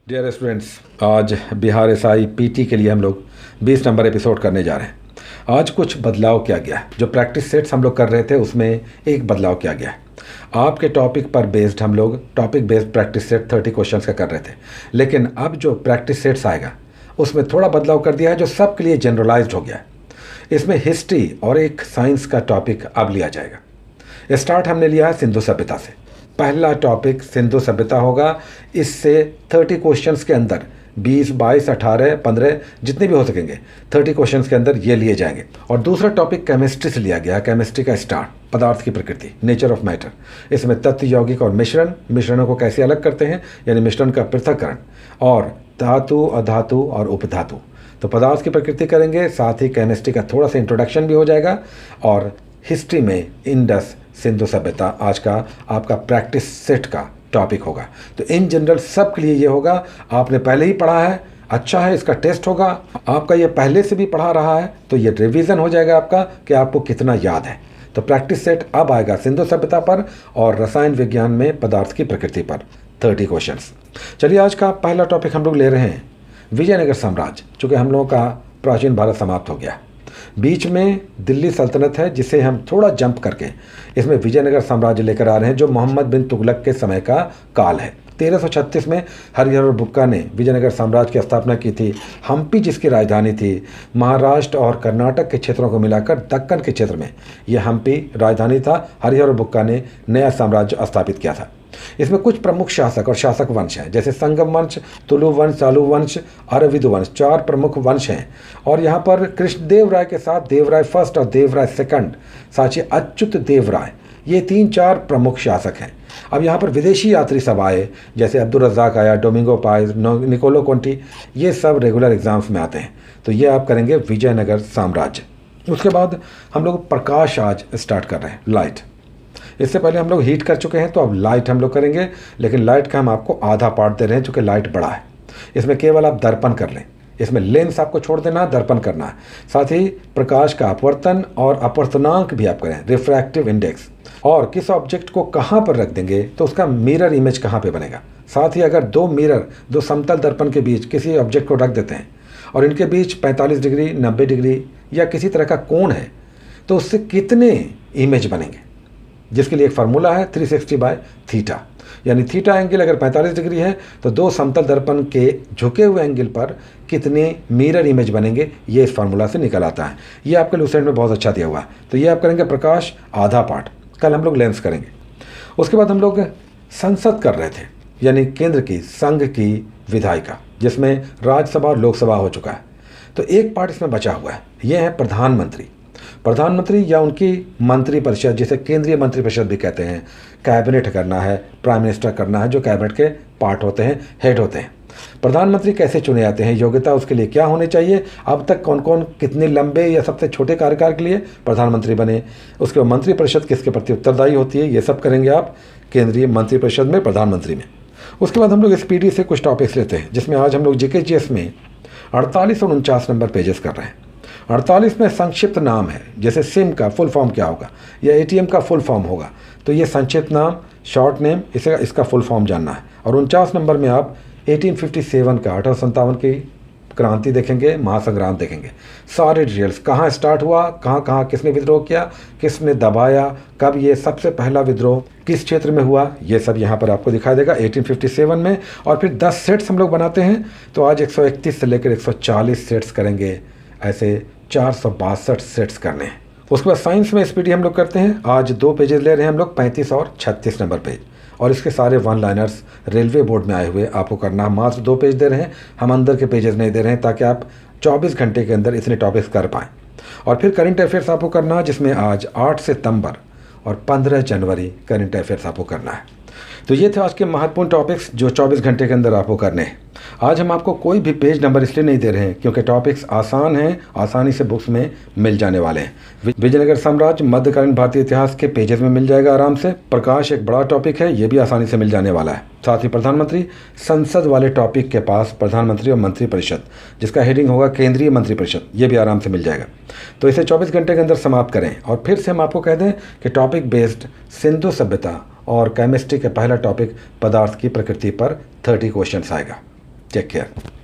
Dear students, आज Bihar SI PT के लिए हम लोग 20 नंबर एपिसोड करने जा रहे हैं। आज कुछ बदलाव किया गया है। जो प्रैक्टिस सेट्स हम लोग कर रहे थे उसमें एक बदलाव किया गया है। आपके टॉपिक पर बेस्ड हम लोग topic based practice set 30 questions का कर रहे थे, लेकिन अब जो प्रैक्टिस सेट्स आएगा उसमें थोड़ा बदलाव कर दिया है जो सबके लिए जनरलाइज्ड हो गया है। इसमें हिस्ट्री और एक साइंस का टॉपिक अब लिया जाएगा। स्टार्ट हमने लिया है सिंधु सभ्यता से। पहला टॉपिक सिंधु सभ्यता होगा। इससे 30 क्वेश्चंस के अंदर 20, 22, 18, 15 जितने भी हो सकेंगे 30 क्वेश्चंस के अंदर ये लिए जाएंगे। और दूसरा टॉपिक केमिस्ट्री से लिया गया। केमिस्ट्री का स्टार्ट, पदार्थ की प्रकृति, नेचर ऑफ मैटर। इसमें तत्व, यौगिक और मिश्रणों को कैसे अलग करते हैं, यानी मिश्रण का पृथक्करण, और धातु, अधातु और उपधातु। तो पदार्थ की प्रकृति करेंगे, साथ ही केमिस्ट्री का थोड़ा सा इंट्रोडक्शन भी हो जाएगा। और हिस्ट्री में इंडस सिंधु सभ्यता आज का आपका प्रैक्टिस सेट का टॉपिक होगा। तो इन जनरल सब के लिए ये होगा। आपने पहले ही पढ़ा है, अच्छा है, इसका टेस्ट होगा। आपका ये पहले से भी पढ़ा रहा है तो ये रिवीजन हो जाएगा आपका कि आपको कितना याद है। तो प्रैक्टिस सेट अब आएगा सिंधु सभ्यता पर और रसायन विज्ञान में पदार्थ की प्रकृति पर 30 क्वेश्चंस। चलिए, आज का पहला टॉपिक हम लोग ले रहे हैं विजयनगर साम्राज्य। चूँकि हम लोगों का प्राचीन भारत समाप्त हो गया, बीच में दिल्ली सल्तनत है, जिसे हम थोड़ा जंप करके इसमें विजयनगर साम्राज्य लेकर आ रहे हैं, जो मोहम्मद बिन तुगलक के समय का काल है। 1336 में हरिहर बुक्का ने विजयनगर साम्राज्य की स्थापना की थी। हम्पी जिसकी राजधानी थी, महाराष्ट्र और कर्नाटक के क्षेत्रों को मिलाकर दक्कन के क्षेत्र में यह हम्पी राजधानी था। हरिहर बुक्का ने नया साम्राज्य स्थापित किया था। इसमें कुछ प्रमुख शासक और शासक वंश हैं, जैसे संगम वंश, तुलु वंश, चालु वंश, अरविंद वंश। 4 प्रमुख वंश हैं। और यहाँ पर कृष्णदेव राय के साथ देवराय फर्स्ट और देवराय सेकंड, साथ ही अच्युत देव राय, ये 3-4 प्रमुख शासक हैं। अब यहाँ पर विदेशी यात्री सब आए, जैसे अब्दुल रज़ाक आया, डोमिंगो पाइस, निकोलो कोंटी, ये सब रेगुलर एग्जाम्स में आते हैं। तो ये आप करेंगे विजयनगर साम्राज्य। उसके बाद हम लोग प्रकाश आज स्टार्ट कर रहे हैं, लाइट। इससे पहले हम लोग हीट कर चुके हैं, तो अब लाइट हम लोग करेंगे, लेकिन लाइट का हम आपको आधा पार्ट दे रहे हैं चूँकि लाइट बड़ा है। इसमें केवल आप दर्पण कर लें, इसमें लेंस आपको छोड़ देना है, दर्पण करना है। साथ ही प्रकाश का अपवर्तन और अपवर्तनांक भी आप करें, रिफ्रैक्टिव इंडेक्स, और किस ऑब्जेक्ट को कहाँ पर रख देंगे तो उसका मिरर इमेज कहाँ पे बनेगा। साथ ही अगर 2 मिरर, 2 समतल दर्पण के बीच किसी ऑब्जेक्ट को रख देते हैं और इनके बीच 45 डिग्री, 90 डिग्री या किसी तरह का कोण है, तो उससे कितने इमेज बनेंगे, जिसके लिए एक फार्मूला है 360/θ। यानी थीटा एंगल अगर 45 डिग्री है तो 2 समतल दर्पण के झुके हुए एंगल पर कितने मिरर इमेज बनेंगे, ये इस फार्मूला से निकल आता है। ये आपके लूसेंट में बहुत अच्छा दिया हुआ है। तो ये आप करेंगे प्रकाश आधा पार्ट। कल हम लोग लेंस करेंगे। उसके बाद हम लोग संसद कर रहे थे, यानी केंद्र की संघ की विधायिका, जिसमें राज्यसभा और लोकसभा हो चुका है। तो एक पार्ट इसमें बचा हुआ है, ये है प्रधानमंत्री या उनकी मंत्रिपरिषद, जिसे केंद्रीय मंत्रिपरिषद भी कहते हैं। कैबिनेट करना है, प्राइम मिनिस्टर करना है, जो कैबिनेट के पार्ट होते हैं, हेड होते हैं। प्रधानमंत्री कैसे चुने जाते हैं, योग्यता उसके लिए क्या होनी चाहिए, अब तक कौन कौन कितने लंबे या सबसे छोटे कार्यकाल के लिए प्रधानमंत्री बने, उसके बाद मंत्रिपरिषद किसके प्रति उत्तरदायी होती है, ये सब करेंगे आप केंद्रीय मंत्रिपरिषद में, प्रधानमंत्री में। उसके बाद हम लोग स्पीडी से कुछ टॉपिक्स लेते हैं, जिसमें आज हम लोग जीके में 48 और 49 नंबर पेजेस कर रहे हैं। 48 में संक्षिप्त नाम है, जैसे सिम का फुल फॉर्म क्या होगा या एटीएम का फुल फॉर्म होगा, तो ये संक्षिप्त नाम, शॉर्ट नेम, इसका फुल फॉर्म जानना है। और 49 नंबर में आप 1857 का 1857 की क्रांति देखेंगे, महासंग्राम देखेंगे। सारे डिटेल्स, कहाँ स्टार्ट हुआ, कहाँ किसने विद्रोह किया, किसने दबाया, कब ये सबसे पहला विद्रोह किस क्षेत्र में हुआ, ये सब यहाँ पर आपको दिखाई देगा 1857 में। और फिर 10 सेट्स हम लोग बनाते हैं, तो आज 131 से लेकर 140 सेट्स करेंगे। ऐसे 462 सेट्स करने हैं। उसके बाद साइंस में स्पीडी हम लोग करते हैं। आज 2 पेजेस ले रहे हैं हम लोग, 35 और 36 नंबर पेज। और इसके सारे 1 लाइनर्स रेलवे बोर्ड में आए हुए आपको करना है। मात्र 2 पेज दे रहे हैं, हम अंदर के पेजेस नहीं दे रहे हैं, ताकि आप 24 घंटे के अंदर इतने टॉपिक्स कर पाएँ। और फिर करंट अफेयर्स आपको करना है, जिसमें आज 8 सितंबर और 15 जनवरी करंट अफेयर्स आपको करना है। तो ये थे आज के महत्वपूर्ण टॉपिक्स जो 24 घंटे के अंदर आपको करने हैं। आज हम आपको कोई भी पेज नंबर इसलिए नहीं दे रहे हैं क्योंकि टॉपिक्स आसान हैं, आसानी से बुक्स में मिल जाने वाले हैं। विजयनगर साम्राज्य मध्यकालीन भारतीय इतिहास के पेजेस में मिल जाएगा आराम से। प्रकाश एक बड़ा टॉपिक है, ये भी आसानी से मिल जाने वाला है। साथ ही प्रधानमंत्री संसद वाले टॉपिक के पास प्रधानमंत्री और मंत्रिपरिषद, जिसका हेडिंग होगा केंद्रीय मंत्रिपरिषद, ये भी आराम से मिल जाएगा। तो इसे 24 घंटे के अंदर समाप्त करें। और फिर से हम आपको कह दें कि टॉपिक बेस्ड सिंधु सभ्यता और केमिस्ट्री का पहला टॉपिक पदार्थ की प्रकृति पर 30 क्वेश्चंस आएगा। Take care.